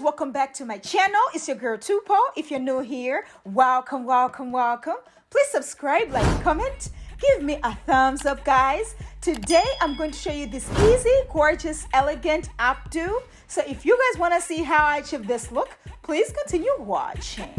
welcome back to my channel. It's your girl Tupo. If you're new here, welcome. Please subscribe, like, comment, give me a thumbs up, guys. Today I'm going to show you this easy, gorgeous, elegant updo. So if you guys want to see how I achieve this look, please continue watching.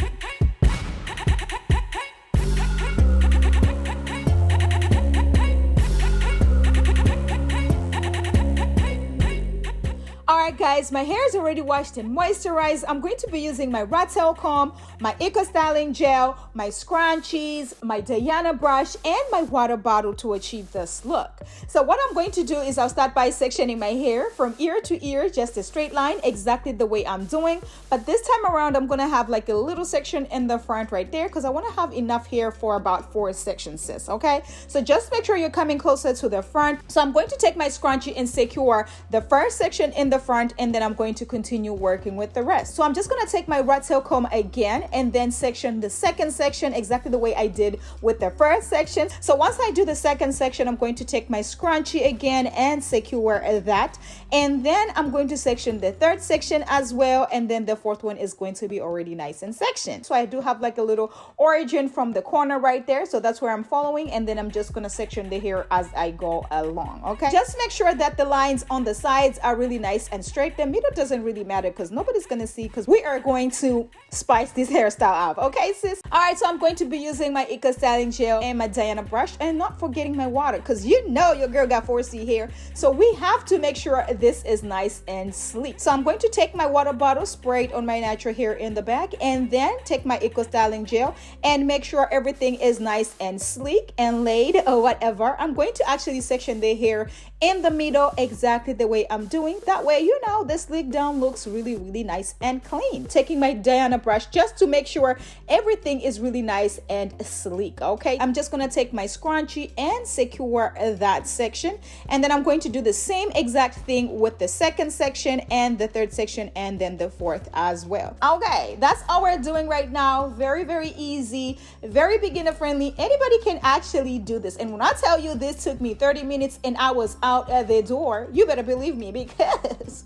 Alright guys, my hair is already washed and moisturized. I'm going to be using my rat tail comb, my Eco Styling gel, my scrunchies, my Diana brush, and my water bottle to achieve this look. So what I'm going to do is I'll start by sectioning my hair from ear to ear, just a straight line, exactly the way I'm doing. But this time around, I'm going to have like a little section in the front right there because I want to have enough hair for about 4 sections, sis, okay? So just make sure you're coming closer to the front. So I'm going to take my scrunchie and secure the first section in the front, and then I'm going to continue working with the rest. So I'm just going to take my rat tail comb again and then section the second section exactly the way I did with the first section. So once I do the second section, I'm going to take my scrunchie again and secure that, and then I'm going to section the third section as well, and then the fourth one is going to be already nice and sectioned. So I do have like a little origin from the corner right there, so that's where I'm following, and then I'm just going to section the hair as I go along. Okay, just make sure that the lines on the sides are really nice and straight. The middle doesn't really matter because nobody's gonna see, because we are going to spice this hairstyle up, okay sis? All right, so I'm going to be using my Eco Styling gel and my Diana brush, and not forgetting my water, because you know your girl got 4C hair, so we have to make sure this is nice and sleek. So I'm going to take my water bottle, spray it on my natural hair in the back, and then take my Eco Styling gel and make sure everything is nice and sleek and laid or whatever. I'm going to actually section the hair in the middle exactly the way I'm doing. That way, you know, the Sleekdown looks really nice and clean. Taking my Diana brush just to make sure everything is really nice and sleek. Okay, I'm just gonna take my scrunchie and secure that section, and then I'm going to do the same exact thing with the second section and the third section, and then the fourth as well. Okay, that's all we're doing right now. Very easy, very beginner friendly. Anybody can actually do this, and when I tell you this took me 30 minutes and I was out at the door, you better believe me, because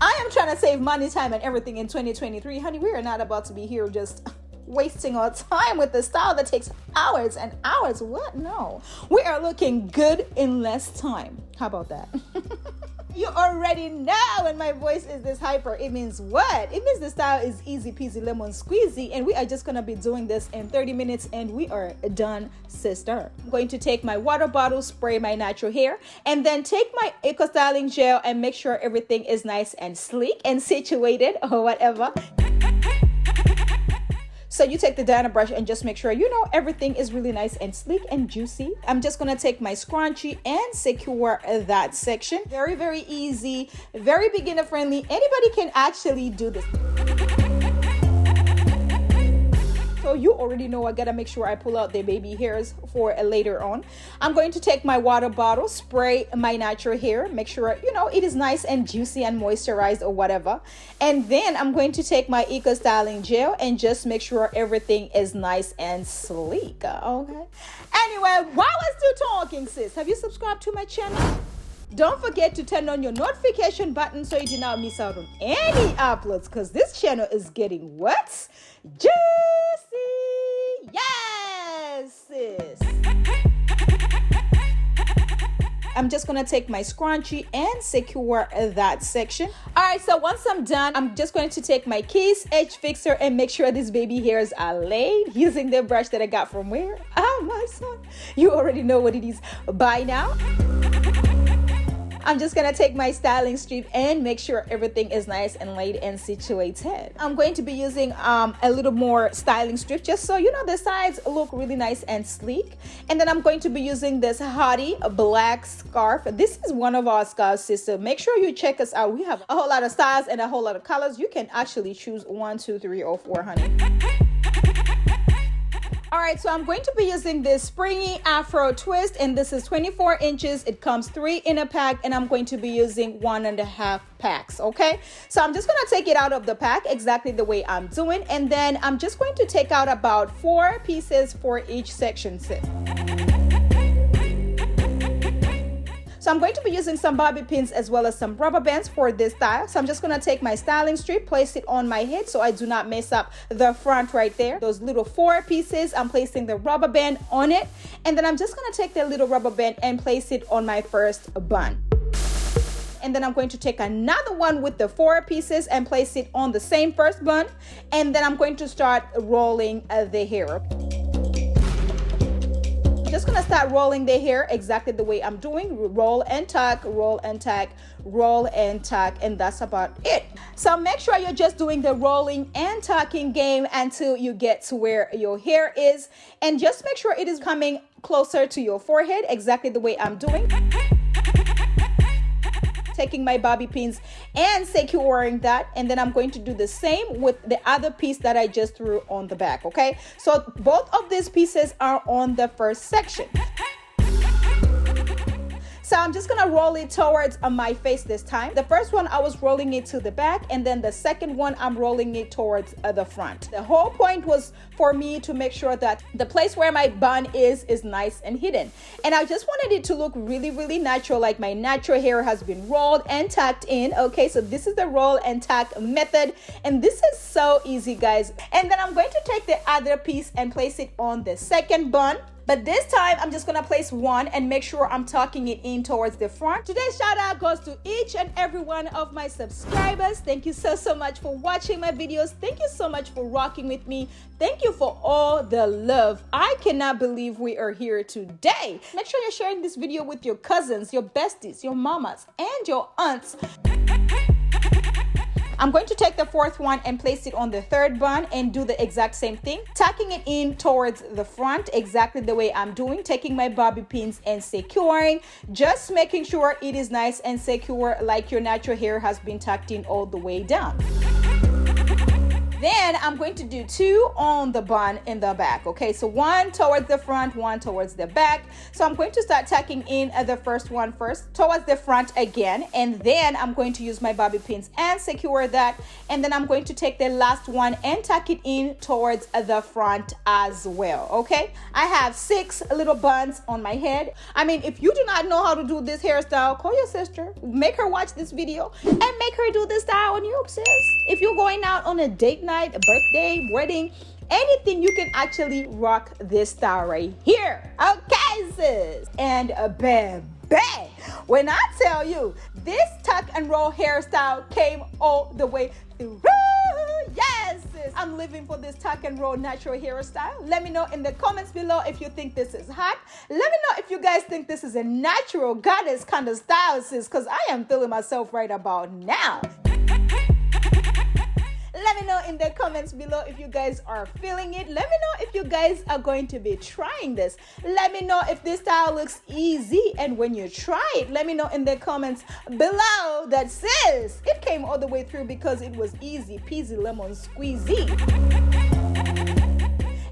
I am trying to save money, time, and everything in 2023. Honey, we are not about to be here just wasting our time with the style that takes hours and hours. What? No. We are looking good in less time. How about that? You already know when my voice is this hyper, it means what? It means the style is easy peasy lemon squeezy, and we are just gonna be doing this in 30 minutes and we are done, sister. I'm going to take my water bottle, spray my natural hair, and then take my Eco Styling gel and make sure everything is nice and sleek and situated or whatever. So you take the Diana brush and just make sure, you know, everything is really nice and sleek and juicy. I'm just gonna take my scrunchie and secure that section. Very easy, very beginner friendly. Anybody can actually do this. So you already know I gotta make sure I pull out the baby hairs for later on. I'm going to take my water bottle, spray my natural hair, make sure, you know, it is nice and juicy and moisturized or whatever. And then I'm going to take my Eco Styling gel and just make sure everything is nice and sleek, okay? Anyway, while I'm still talking, sis, have you subscribed to my channel? Don't forget to turn on your notification button so you do not miss out on any uploads, because this channel is getting what? Juicy! Yes, sis! I'm just gonna take my scrunchie and secure that section. All right, so once I'm done, I'm just going to take my Kiss Edge Fixer and make sure these baby hairs are laid using the brush that I got from where? Oh, my son. You already know what it is by now. I'm just gonna take my styling strip and make sure everything is nice and laid and situated. I'm going to be using a little more styling strip just so you know the sides look really nice and sleek. And then I'm going to be using this Hottie black scarf. This is one of our scarves, sister. Make sure you check us out. We have a whole lot of styles and a whole lot of colors. You can actually choose 1, 2, 3, or 4, honey. All right, so I'm going to be using this springy afro twist, and this is 24 inches. It comes 3 in a pack, and I'm going to be using 1.5 packs, okay? So I'm just gonna take it out of the pack exactly the way I'm doing, and then I'm just going to take out about 4 pieces for each section, sis. So I'm going to be using some bobby pins as well as some rubber bands for this style. So I'm just going to take my styling strip, place it on my head so I do not mess up the front right there. Those little 4 pieces, I'm placing the rubber band on it, and then I'm just going to take the little rubber band and place it on my first bun. And then I'm going to take another one with the 4 pieces and place it on the same first bun, and then I'm going to start rolling the hair. I'm just gonna start rolling the hair exactly the way I'm doing. Roll and tuck, roll and tuck, roll and tuck, and that's about it. So make sure you're just doing the rolling and tucking game until you get to where your hair is, and just make sure it is coming closer to your forehead exactly the way I'm doing. Taking my bobby pins and securing that, and then I'm going to do the same with the other piece that I just threw on the back. Okay, so both of these pieces are on the first section. So I'm just gonna roll it towards my face this time. The first one I was rolling it to the back, and then the second one I'm rolling it towards the front. The whole point was for me to make sure that the place where my bun is nice and hidden, and I just wanted it to look really natural, like my natural hair has been rolled and tucked in. Okay, so this is the roll and tuck method, and this is so easy, guys. And then I'm going to take the other piece and place it on the second bun. But this time, I'm just gonna place one and make sure I'm tucking it in towards the front. Today's shout out goes to each and every one of my subscribers. Thank you so much for watching my videos. Thank you so much for rocking with me. Thank you for all the love. I cannot believe we are here today. Make sure you're sharing this video with your cousins, your besties, your mamas, and your aunts. I'm going to take the fourth one and place it on the third bun and do the exact same thing, tucking it in towards the front exactly the way I'm doing, taking my bobby pins and securing, just making sure it is nice and secure, like your natural hair has been tucked in all the way down. Then I'm going to do 2 on the bun in the back. Okay, so 1 towards the front, 1 towards the back. So I'm going to start tucking in the first one first towards the front again, and then I'm going to use my bobby pins and secure that, and then I'm going to take the last one and tuck it in towards the front as well. Okay, I have 6 little buns on my head. I mean, if you do not know how to do this hairstyle, call your sister, make her watch this video, and make her do this style on you, sis. If you're going out on a date night, a birthday, wedding, anything, you can actually rock this style right here. Okay, sis. And baby, when I tell you this tuck and roll hairstyle came all the way through, yes, sis. I'm living for this tuck and roll natural hairstyle. Let me know in the comments below if you think this is hot. Let me know if you guys think this is a natural goddess kind of style, sis, because I am feeling myself right about now. Let me know in the comments below if you guys are feeling it. Let me know if you guys are going to be trying this. Let me know if this style looks easy, and when you try it, let me know in the comments below that, sis, it came all the way through because it was easy peasy lemon squeezy.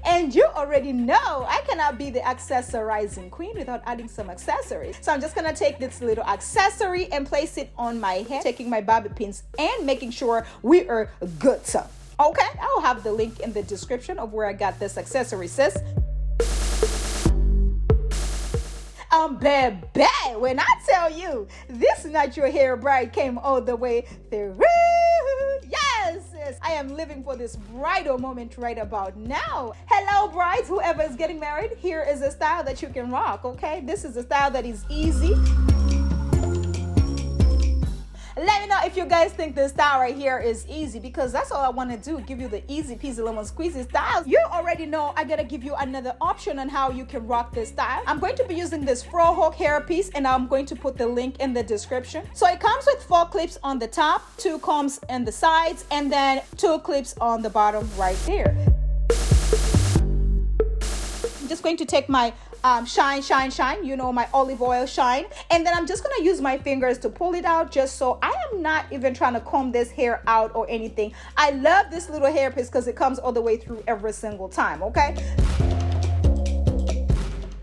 And you already know I cannot be the accessorizing queen without adding some accessories. So I'm just gonna take this little accessory and place it on my head, taking my bobby pins and making sure we are good. So, okay, I'll have the link in the description of where I got this accessory, sis. Baby, when I tell you this natural hair bride came all the way through, yes, sis, I am living for this bridal moment right about now. Hello, brides, whoever is getting married, here is a style that you can rock, okay? This is a style that is easy. Let me know if you guys think this style right here is easy, because that's all I want to do, give you the easy peasy lemon squeezy style. You already know I gotta give you another option on how you can rock this style. I'm going to be using this fro hook hair piece, and I'm going to put the link in the description. So it comes with 4 clips on the top, 2 combs in the sides, and then 2 clips on the bottom right there. I'm just going to take my shine, you know, my olive oil shine, and then I'm just gonna use my fingers to pull it out, just so I am not even trying to comb this hair out or anything. I love this little hairpiece because it comes all the way through every single time. Okay,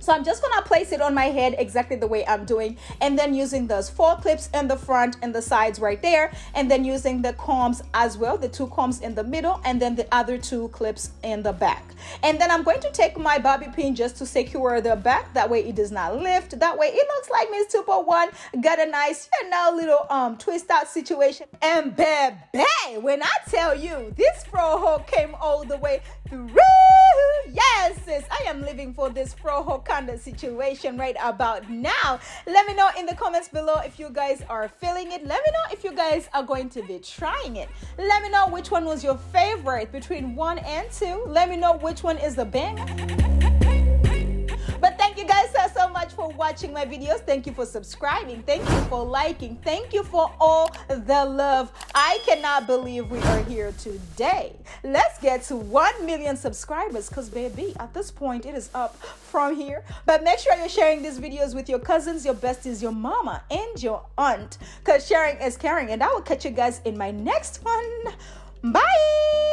So I'm just gonna place it on my head exactly the way I'm doing, and then using those 4 clips in the front and the sides right there, and then using the combs as well, the 2 combs in the middle, and then the other 2 clips in the back. And then I'm going to take my bobby pin just to secure the back, that way it does not lift, that way it looks like Miss Tupo1 got a nice, you know, little twist out situation. And baby, when I tell you this fro hoe came all the way through, yes sis, I am living for this fro hoe kind of situation right about now. Let me know in the comments below if you guys are feeling it. Let me know if you guys are going to be trying it. Let me know which one was your favorite between 1 and 2. Let me know which one is the banger. But thank you guys so much for watching my videos. Thank you for subscribing. Thank you for liking. Thank you for all the love. I cannot believe we are here today. Let's get to 1 million subscribers, because baby, at this point it is up from here. But make sure you're sharing these videos with your cousins, your besties, your mama, and your aunt, because sharing is caring. And I will catch you guys in my next one. Bye.